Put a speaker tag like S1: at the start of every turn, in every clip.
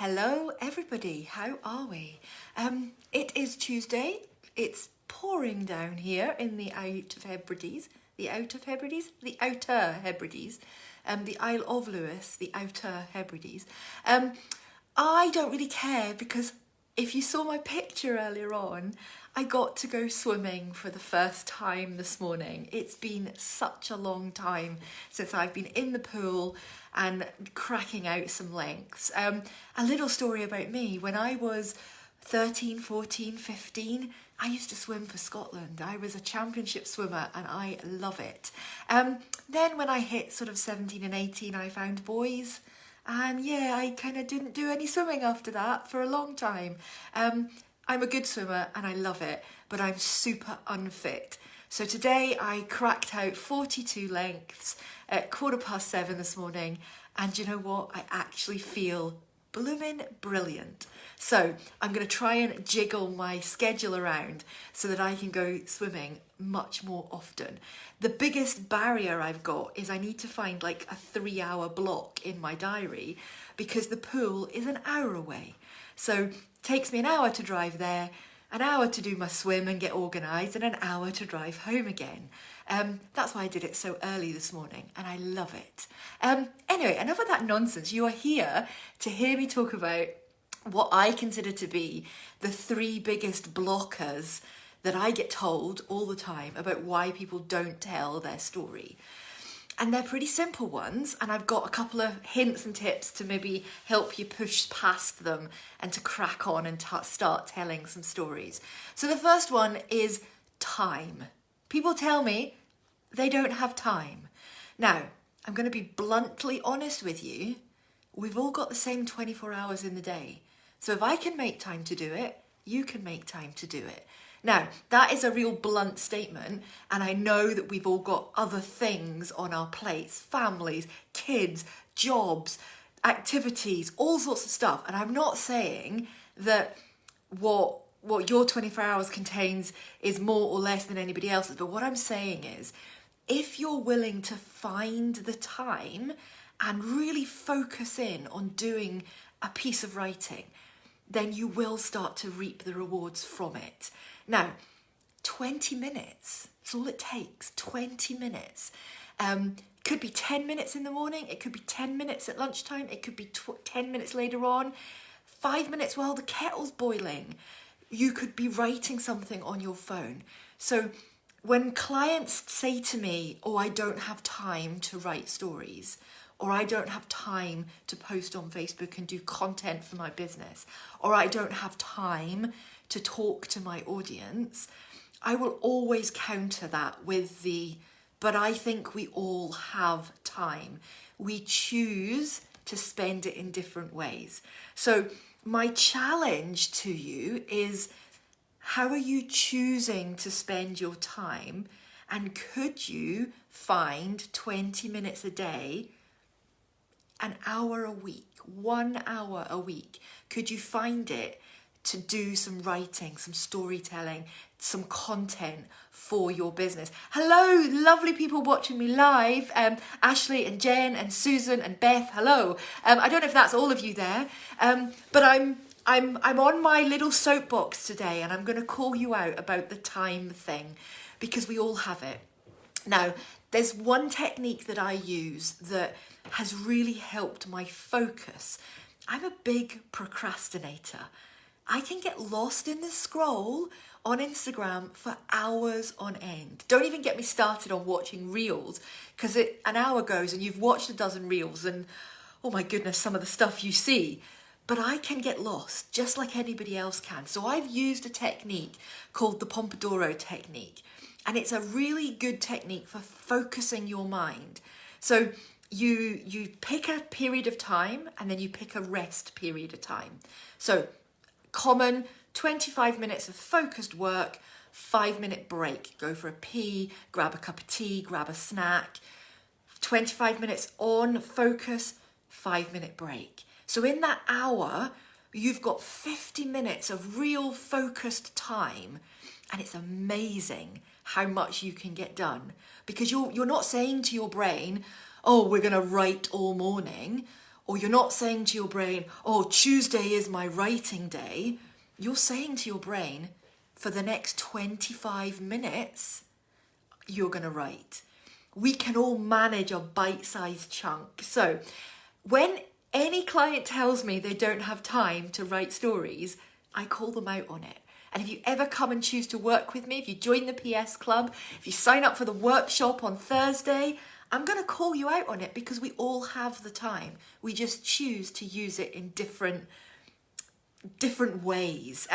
S1: Hello everybody, how are we? It is Tuesday, it's pouring down here in the Outer Hebrides, the Outer Hebrides, the Outer Hebrides, the Isle of Lewis, the Outer Hebrides. I don't really care because if you saw my picture earlier on, I got to go swimming for the first time this morning. It's been such a long time since I've been in the pool and cracking out some lengths. A little story about me. When I was 13, 14, 15, I used to swim for Scotland. I was a championship swimmer and I love it. Then when I hit sort of 17 and 18, I found boys. And yeah, I kind of didn't do any swimming after that for a long time. I'm a good swimmer and I love it, but I'm super unfit. So today I cracked out 42 lengths at 7:15 this morning. And you know what? I actually feel blooming brilliant. So I'm going to try and jiggle my schedule around so that I can go swimming much more often. The biggest barrier I've got is I need to find like a 3-hour block in my diary because the pool is an hour away. So it takes me an hour to drive there, an hour to do my swim and get organised, and an hour to drive home again. That's why I did it so early this morning, and I love it. Anyway, enough of that nonsense. You are here to hear me talk about what I consider to be the 3 biggest blockers that I get told all the time about why people don't tell their story. And they're pretty simple ones, and I've got a couple of hints and tips to maybe help you push past them and to crack on and start telling some stories. So the first one is time. People tell me they don't have time. Now, I'm going to be bluntly honest with you. We've all got the same 24 hours in the day. So if I can make time to do it, you can make time to do it. Now, that is a real blunt statement, and I know that we've all got other things on our plates, families, kids, jobs, activities, all sorts of stuff. And I'm not saying that what your 24 hours contains is more or less than anybody else's, but what I'm saying is, if you're willing to find the time and really focus in on doing a piece of writing, then you will start to reap the rewards from it. Now, 20 minutes, that's all it takes, 20 minutes. Could be 10 minutes in the morning, it could be 10 minutes at lunchtime, it could be 10 minutes later on, 5 minutes while the kettle's boiling. You could be writing something on your phone. So when clients say to me, oh, I don't have time to write stories, or I don't have time to post on Facebook and do content for my business, or I don't have time to talk to my audience, I will always counter that with but I think we all have time. We choose to spend it in different ways. So my challenge to you is, how are you choosing to spend your time? And could you find 20 minutes a day, an hour a week, 1 hour a week? Could you find it to do some writing, some storytelling, some content for your business? Hello, lovely people watching me live. Ashley and Jen and Susan and Beth, hello. I don't know if that's all of you there, but I'm on my little soapbox today, and I'm going to call you out about the time thing because we all have it. Now, there's one technique that I use that has really helped my focus. I'm a big procrastinator. I can get lost in the scroll on Instagram for hours on end. Don't even get me started on watching reels, because an hour goes and you've watched a dozen reels and oh my goodness, some of the stuff you see. But I can get lost just like anybody else can. So I've used a technique called the Pomodoro technique. And it's a really good technique for focusing your mind. So you pick a period of time and then you pick a rest period of time. So common 25 minutes of focused work, 5-minute break. Go for a pee, grab a cup of tea, grab a snack. 25 minutes on focus, 5-minute break. So in that hour, you've got 50 minutes of real focused time, and it's amazing how much you can get done, because you're not saying to your brain, oh, we're going to write all morning. or you're not saying to your brain, oh, Tuesday is my writing day. You're saying to your brain, for the next 25 minutes, you're going to write. We can all manage a bite-sized chunk. So when any client tells me they don't have time to write stories, I call them out on it. And if you ever come and choose to work with me, if you join the PS Club, if you sign up for the workshop on Thursday, I'm going to call you out on it because we all have the time. We just choose to use it in different ways.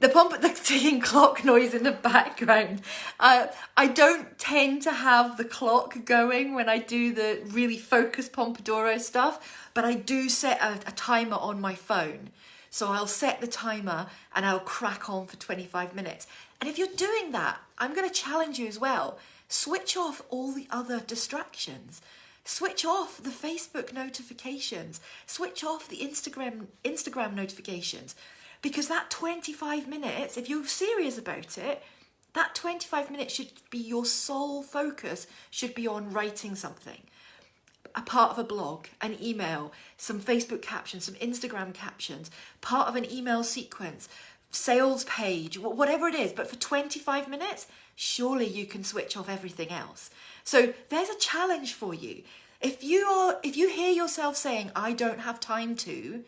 S1: The ticking clock noise in the background. I don't tend to have the clock going when I do the really focused Pomodoro stuff, but I do set a timer on my phone. So I'll set the timer and I'll crack on for 25 minutes. And if you're doing that, I'm going to challenge you as well. Switch off all the other distractions. Switch off the Facebook notifications. Switch off the Instagram notifications. Because that 25 minutes, if you're serious about it, that 25 minutes should be your sole focus, should be on writing something. A part of a blog, an email, some Facebook captions, some Instagram captions, part of an email sequence, sales page, whatever it is. But for 25 minutes, surely you can switch off everything else. So there's a challenge for you. If you hear yourself saying, I don't have time to,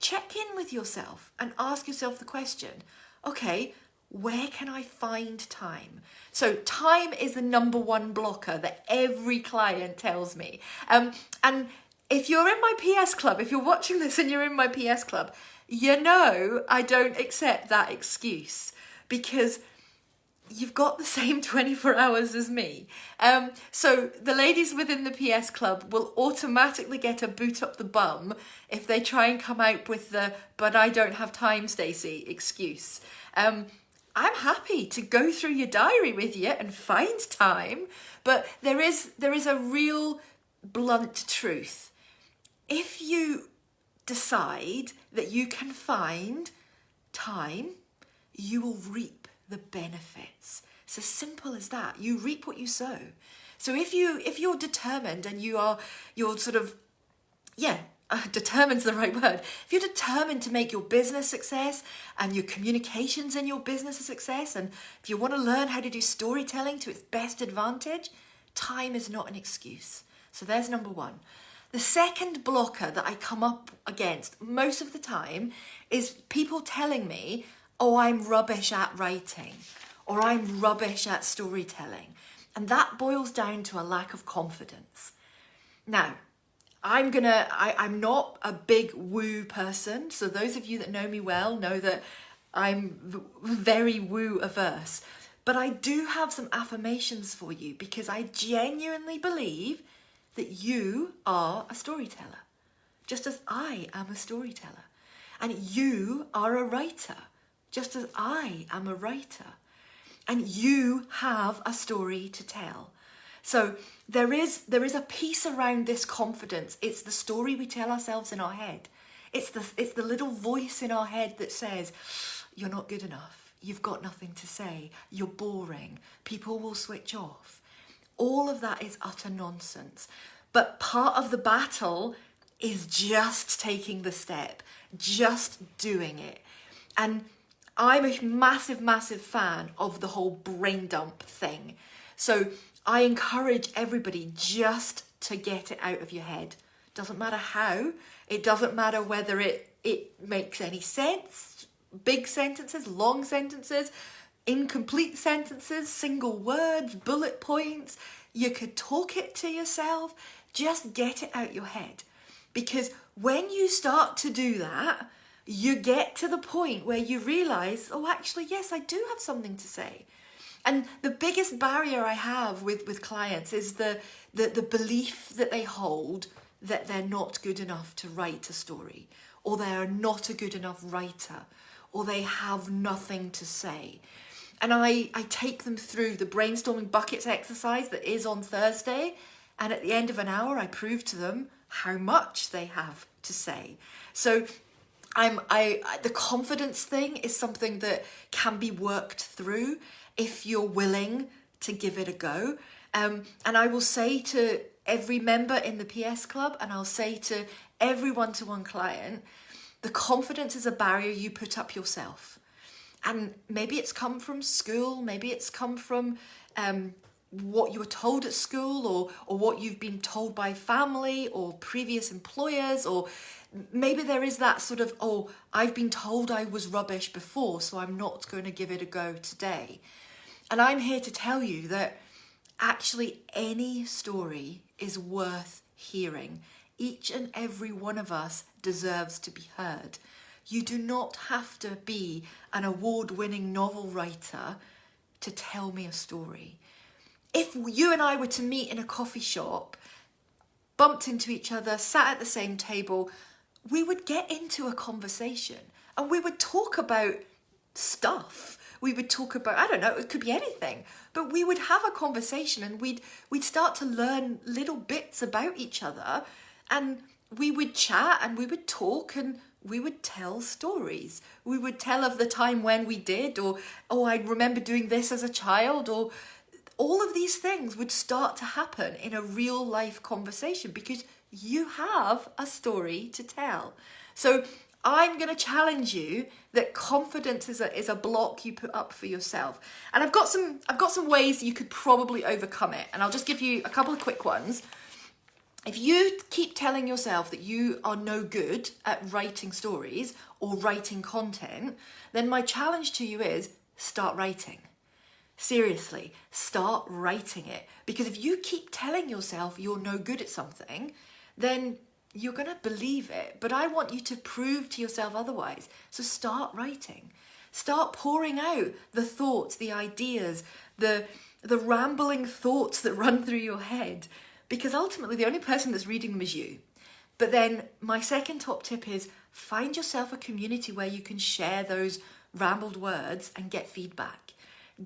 S1: check in with yourself and ask yourself the question, okay, where can I find time? So time is the number one blocker that every client tells me. And if you're in my PS Club, if you're watching this and you're in my PS Club, you know I don't accept that excuse because you've got the same 24 hours as me. So the ladies within the PS Club will automatically get a boot up the bum if they try and come out with the, but I don't have time, Stacey, excuse. I'm happy to go through your diary with you and find time, but there is a real blunt truth. If you decide that you can find time, you will reap the benefits. It's as simple as that. You reap what you sow. So if you're determined and you're sort of, determine's the right word. If you're determined to make your business success and your communications in your business a success, and if you want to learn how to do storytelling to its best advantage, time is not an excuse. So there's number one. The second blocker that I come up against most of the time is people telling me, oh, I'm rubbish at writing, or I'm rubbish at storytelling. And that boils down to a lack of confidence. Now, I'm not a big woo person. So those of you that know me well know that I'm very woo averse. But I do have some affirmations for you because I genuinely believe that you are a storyteller, just as I am a storyteller. And you are a writer, just as I am a writer. And you have a story to tell. So there is a piece around this confidence. It's the story we tell ourselves in our head. It's the little voice in our head that says, you're not good enough. You've got nothing to say. You're boring. People will switch off. All of that is utter nonsense. But part of the battle is just taking the step, just doing it. And I'm a massive, massive fan of the whole brain dump thing. So I encourage everybody just to get it out of your head. Doesn't matter how. It doesn't matter whether it makes any sense. Big sentences, long sentences, incomplete sentences, single words, bullet points. You could talk it to yourself. Just get it out your head. Because when you start to do that, you get to the point where you realise, oh, actually, yes, I do have something to say. And the biggest barrier I have with clients is the belief that they hold that they're not good enough to write a story, or they are not a good enough writer, or they have nothing to say. And I take them through the brainstorming buckets exercise that is on Thursday, and at the end of an hour, I prove to them how much they have to say. So the confidence thing is something that can be worked through if you're willing to give it a go. And I will say to every member in the PS Club, and I'll say to every one-to-one client, the confidence is a barrier you put up yourself. And maybe it's come from school, maybe it's come from what you were told at school, or what you've been told by family or previous employers, or maybe there is that sort of, oh, I've been told I was rubbish before, so I'm not going to give it a go today. And I'm here to tell you that actually any story is worth hearing. Each and every one of us deserves to be heard. You do not have to be an award-winning novel writer to tell me a story. If you and I were to meet in a coffee shop, bumped into each other, sat at the same table, we would get into a conversation and we would talk about stuff. We would talk about, I don't know, it could be anything, but we would have a conversation and we'd start to learn little bits about each other, and we would chat and we would talk and we would tell stories. We would tell of the time when we did, or, oh, I remember doing this as a child, or all of these things would start to happen in a real life conversation because you have a story to tell. So I'm going to challenge you that confidence is a block you put up for yourself. And I've got some ways you could probably overcome it. And I'll just give you a couple of quick ones. If you keep telling yourself that you are no good at writing stories or writing content, then my challenge to you is start writing. Seriously, start writing it. Because if you keep telling yourself you're no good at something, then you're going to believe it. But I want you to prove to yourself otherwise. So start writing. Start pouring out the thoughts, the ideas, the rambling thoughts that run through your head. Because ultimately the only person that's reading them is you. But then my second top tip is find yourself a community where you can share those rambled words and get feedback.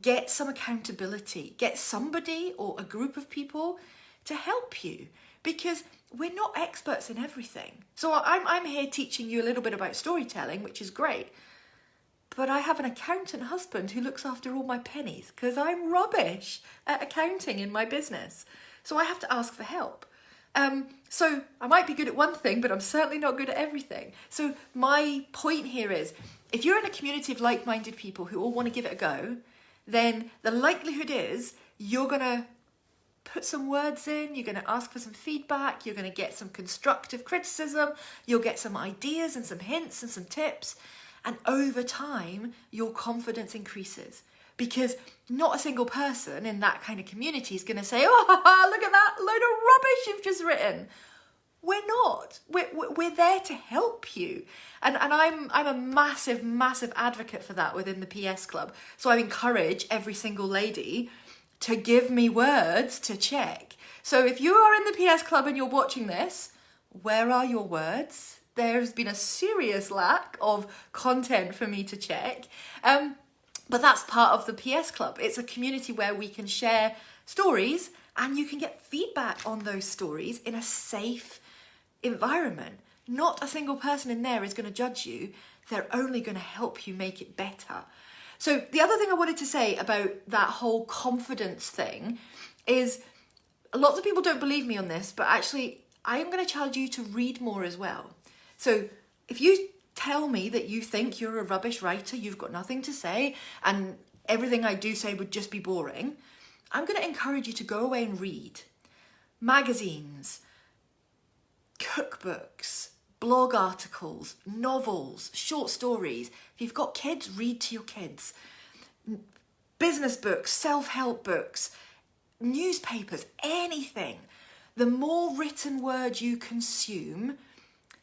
S1: Get some accountability. Get somebody or a group of people to help you, because we're not experts in everything. So I'm here teaching you a little bit about storytelling, which is great. But I have an accountant husband who looks after all my pennies because I'm rubbish at accounting in my business. So I have to ask for help. So I might be good at one thing, but I'm certainly not good at everything. So my point here is, if you're in a community of like-minded people who all want to give it a go, then the likelihood is you're going to put some words in, you're going to ask for some feedback, you're going to get some constructive criticism, you'll get some ideas and some hints and some tips, and over time your confidence increases, because not a single person in that kind of community is going to say, oh, look at that load of rubbish you've just written. We're not. We're there to help you. And I'm a massive, massive advocate for that within the PS Club. So I encourage every single lady to give me words to check. So if you are in the PS Club and you're watching this, where are your words? There's been a serious lack of content for me to check. But that's part of the PS Club. It's a community where we can share stories and you can get feedback on those stories in a safe environment. Not a single person in there is going to judge you. They're only going to help you make it better. So the other thing I wanted to say about that whole confidence thing is, lots of people don't believe me on this, but actually I am going to challenge you to read more as well. So if you tell me that you think you're a rubbish writer, you've got nothing to say, and everything I do say would just be boring, I'm going to encourage you to go away and read magazines, cookbooks, blog articles, novels, short stories. If you've got kids, read to your kids. Business books, self-help books, newspapers, anything. The more written word you consume,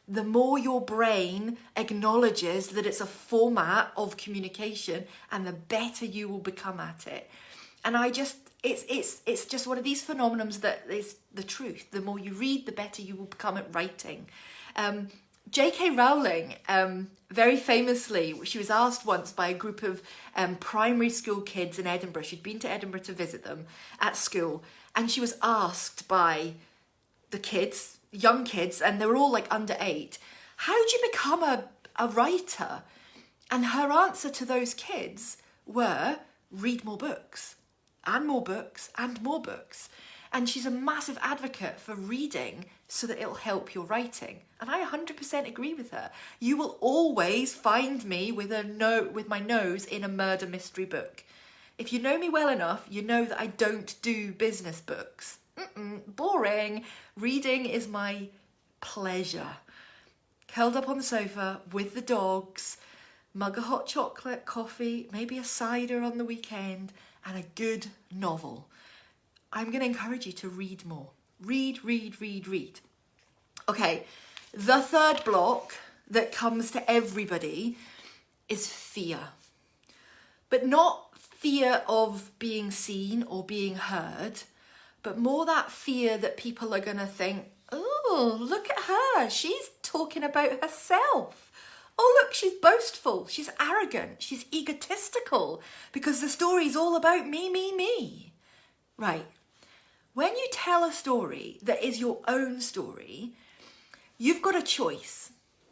S1: the more your brain acknowledges that it's a format of communication, and the better you will become at it. And it's just one of these phenomenons that is the truth. The more you read, the better you will become at writing. J.K. Rowling, very famously, she was asked once by a group of primary school kids in Edinburgh. She'd been to Edinburgh to visit them at school, and she was asked by the kids, young kids, and they were all like under 8, how did you become a writer? And her answer to those kids were, read more books, and more books, and more books. And she's a massive advocate for reading so that it'll help your writing. And I 100% agree with her. You will always find me with my nose in a murder mystery book. If you know me well enough, you know that I don't do business books. Boring. Reading is my pleasure. Curled up on the sofa with the dogs, mug of hot chocolate, coffee, maybe a cider on the weekend, and a good novel. I'm going to encourage you to read more. Read, read, read, read. Okay, the third block that comes to everybody is fear. But not fear of being seen or being heard, but more that fear that people are going to think, oh, look at her. She's talking about herself. Oh, look, she's boastful. She's arrogant. She's egotistical because the story's all about me, me, me. Right. When you tell a story that is your own story, you've got a choice.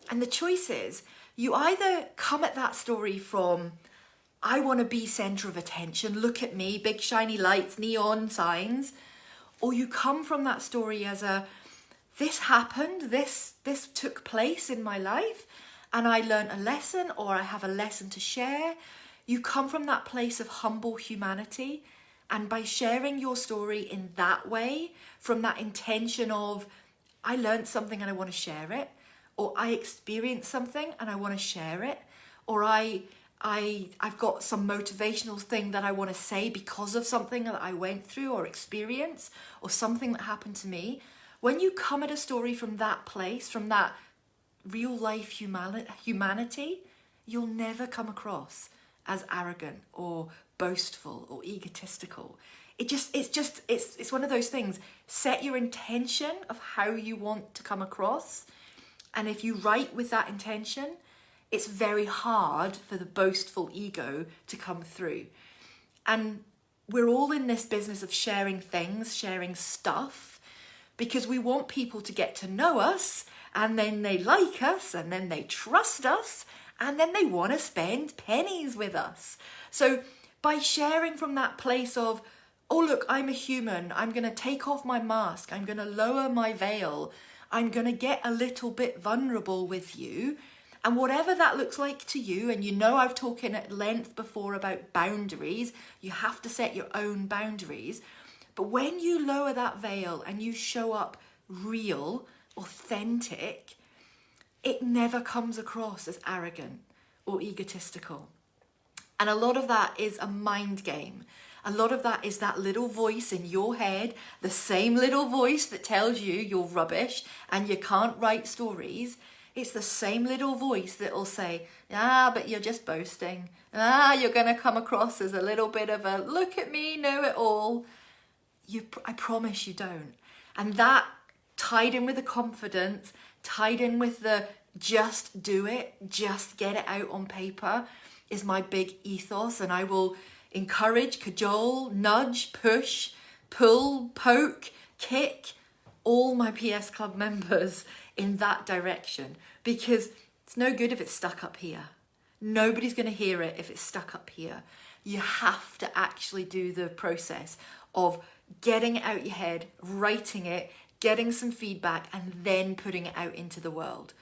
S1: And the choice is you either come at that story from, I want to be centre of attention, look at me, big shiny lights, neon signs, or you come from that story as this happened, this took place in my life, and I learned a lesson, or I have a lesson to share. You come from that place of humble humanity, and by sharing your story in that way, from that intention of, I learned something and I want to share it, or I experienced something and I want to share it, or I've got some motivational thing that I want to say because of something that I went through or experienced or something that happened to me. When you come at a story from that place, from that real life humanity, you'll never come across as arrogant or boastful or egotistical. It's one of those things. Set your intention of how you want to come across. And if you write with that intention, it's very hard for the boastful ego to come through. And we're all in this business of sharing things, sharing stuff, because we want people to get to know us, and then they like us, and then they trust us, and then they want to spend pennies with us. So by sharing from that place of, oh look, I'm a human, I'm going to take off my mask, I'm going to lower my veil, I'm going to get a little bit vulnerable with you, and whatever that looks like to you, and you know I've talked at length before about boundaries, you have to set your own boundaries, but when you lower that veil and you show up real, authentic, it never comes across as arrogant or egotistical. And a lot of that is a mind game. A lot of that is that little voice in your head, the same little voice that tells you you're rubbish and you can't write stories. It's the same little voice that will say, but you're just boasting. You're going to come across as a little bit of a, look at me, know it all. I promise you don't. And that, tied in with the confidence, tied in with the just do it, just get it out on paper, is my big ethos. And I will encourage, cajole, nudge, push, pull, poke, kick all my PS Club members in that direction, because it's no good if it's stuck up here. Nobody's going to hear it if it's stuck up here. You have to actually do the process of getting it out your head, writing it, getting some feedback, and then putting it out into the world.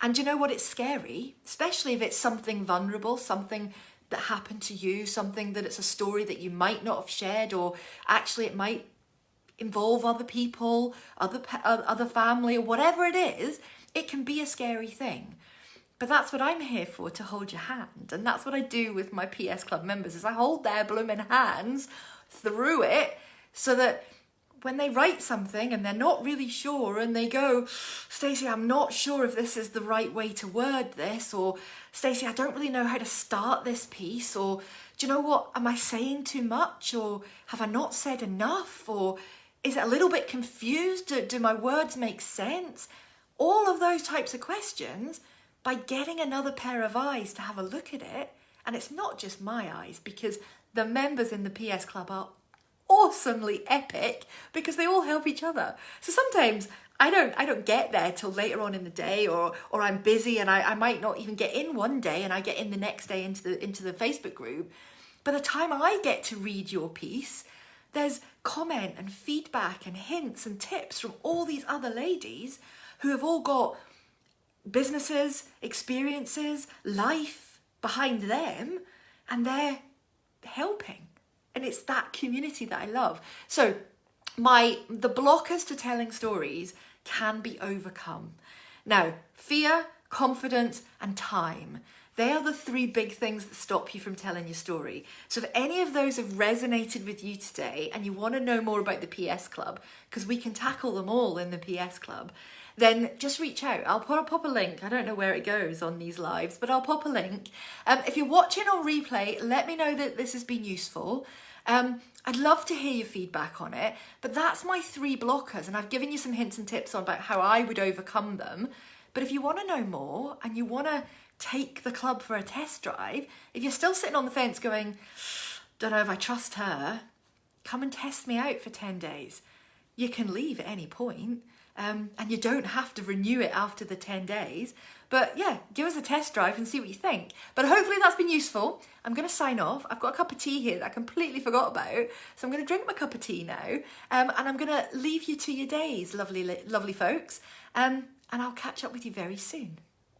S1: And you know what? It's scary, especially if it's something vulnerable, something that happened to you, something that it's a story that you might not have shared, or actually it might involve other people, other family, or whatever it is. It can be a scary thing. But that's what I'm here for, to hold your hand. And that's what I do with my PS Club members, is I hold their blooming hands through it, so that when they write something and they're not really sure and they go, Stacey, I'm not sure if this is the right way to word this, or Stacey, I don't really know how to start this piece, or do you know what, am I saying too much, or have I not said enough, or is it a little bit confused, do my words make sense? All of those types of questions, by getting another pair of eyes to have a look at it, and it's not just my eyes, because the members in the PS Club are awesomely epic, because they all help each other. So sometimes I don't get there till later on in the day, or I'm busy and I might not even get in one day and I get in the next day into the Facebook group. By the time I get to read your piece, there's comment and feedback and hints and tips from all these other ladies who have all got businesses, experiences, life behind them, and they're helping. And it's that community that I love. So the blockers to telling stories can be overcome. Now, fear, confidence, and time. They are the three big things that stop you from telling your story. So if any of those have resonated with you today and you want to know more about the PS Club, because we can tackle them all in the PS Club, then just reach out. I'll pop a link. I don't know where it goes on these lives, but I'll pop a link. If you're watching on replay, let me know that this has been useful. I'd love to hear your feedback on it, but that's my 3 blockers, and I've given you some hints and tips on about how I would overcome them. But if you want to know more and you want to take the club for a test drive, if you're still sitting on the fence going, don't know if I trust her, come and test me out for 10 days. You can leave at any point, and you don't have to renew it after the 10 days. But yeah, give us a test drive and see what you think. But hopefully that's been useful. I'm going to sign off. I've got a cup of tea here that I completely forgot about. So I'm going to drink my cup of tea now. And I'm going to leave you to your days, lovely folks. And I'll catch up with you very soon.